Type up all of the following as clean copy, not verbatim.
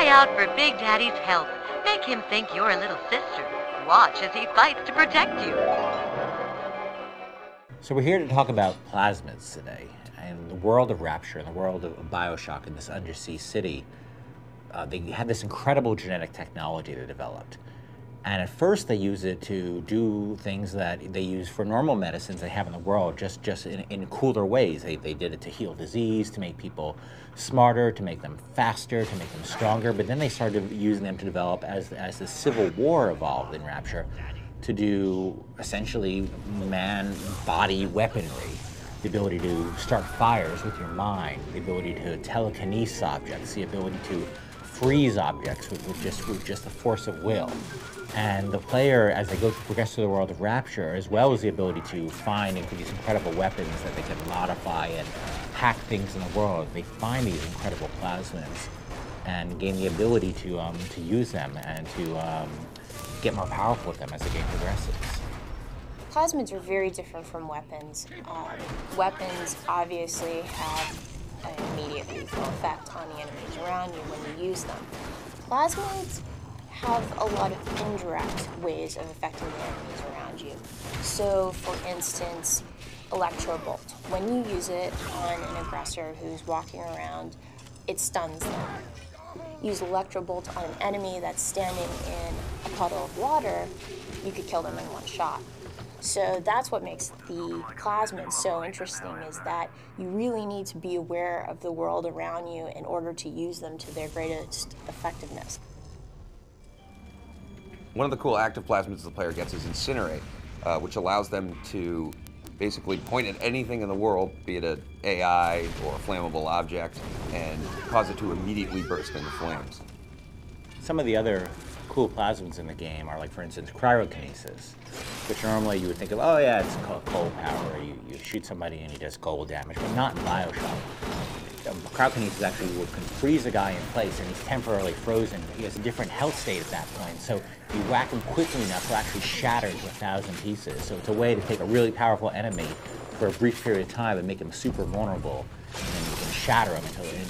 Cry out for Big Daddy's help. Make him think you're a little sister. Watch as he fights to protect you. So we're here to talk about plasmids today. And the world of Rapture and the world of BioShock in this undersea city, they had this incredible genetic technology they developed. And at first they use it to do things that they use for normal medicines they have in the world, just in cooler ways. They did it to heal disease, to make people smarter, to make them faster, to make them stronger. But then they started using them to develop, as the Civil War evolved in Rapture, to do essentially man-body weaponry. The ability to start fires with your mind, the ability to telekinesis objects, the ability to freeze objects with just the force of will. And the player, as they progress through the world of Rapture, as well as the ability to find these incredible weapons that they can modify and hack things in the world, they find these incredible plasmids and gain the ability to use them and to get more powerful with them as the game progresses. Plasmids are very different from weapons. Weapons obviously have an immediate lethal effect on the enemies around you when you use them. Plasmids have a lot of indirect ways of affecting the enemies around you. So, for instance, Electrobolt. When you use it on an aggressor who's walking around, it stuns them. Use Electrobolt on an enemy that's standing in a puddle of water, you could kill them in one shot. So that's what makes the plasmids so interesting, is that you really need to be aware of the world around you in order to use them to their greatest effectiveness. One of the cool active plasmids the player gets is Incinerate, which allows them to basically point at anything in the world, be it an AI or a flammable object, and cause it to immediately burst into flames. Some of the other cool plasmids in the game are, like, for instance, cryokinesis, which normally you would think of, oh yeah, it's called cold power. You shoot somebody and he does cold damage, but not in BioShock. Cryokinesis actually can freeze a guy in place, and he's temporarily frozen. He has a different health state at that point, so if you whack him quickly enough, he'll actually shatter into 1,000 pieces. So it's a way to take a really powerful enemy for a brief period of time and make him super vulnerable, and then you can shatter him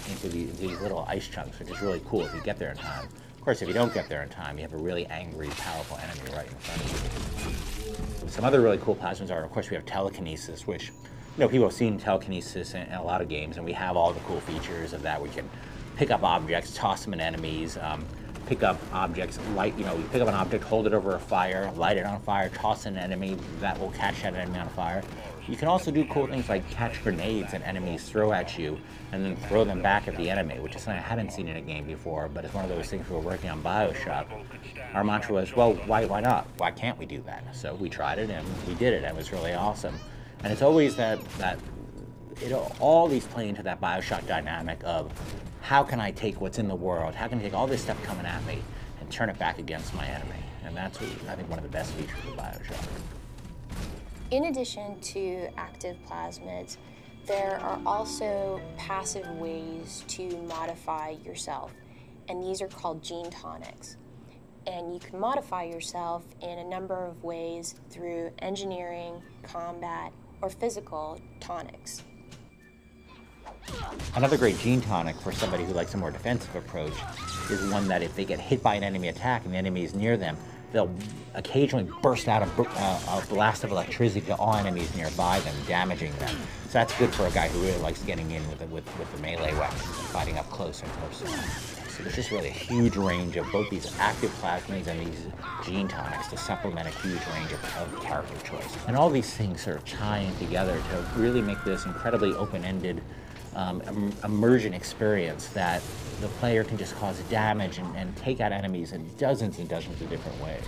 into these little ice chunks, which is really cool if you get there in time. Of course, if you don't get there in time, you have a really angry, powerful enemy right in front of you. Some other really cool plasmids are, of course, we have telekinesis, which, people have seen telekinesis in a lot of games, and we have all the cool features of that. We can pick up objects, toss them at enemies, pick up objects, you pick up an object, hold it over a fire, light it on fire, toss an enemy, that will catch that enemy on fire. You can also do cool things like catch grenades that enemies throw at you and then throw them back at the enemy, which is something I hadn't seen in a game before, but it's one of those things we were working on BioShock. Our mantra was, well, why not? Why can't we do that? So we tried it and we did it, and it was really awesome. And it's always all these play into that BioShock dynamic of, how can I take what's in the world, how can I take all this stuff coming at me and turn it back against my enemy? And that's, I think, one of the best features of BioShock. In addition to active plasmids, there are also passive ways to modify yourself, and these are called gene tonics. And you can modify yourself in a number of ways through engineering, combat, or physical tonics. Another great gene tonic for somebody who likes a more defensive approach is one that if they get hit by an enemy attack and the enemy is near them, they'll occasionally burst out a blast of electricity to all enemies nearby them, damaging them. So that's good for a guy who really likes getting in with the melee weapons and fighting up close and personal. So there's just really a huge range of both these active plasmids and these gene tonics to supplement a huge range of character choice. And all these things sort of tie in together to really make this incredibly open-ended immersion experience that the player can just cause damage and take out enemies in dozens and dozens of different ways.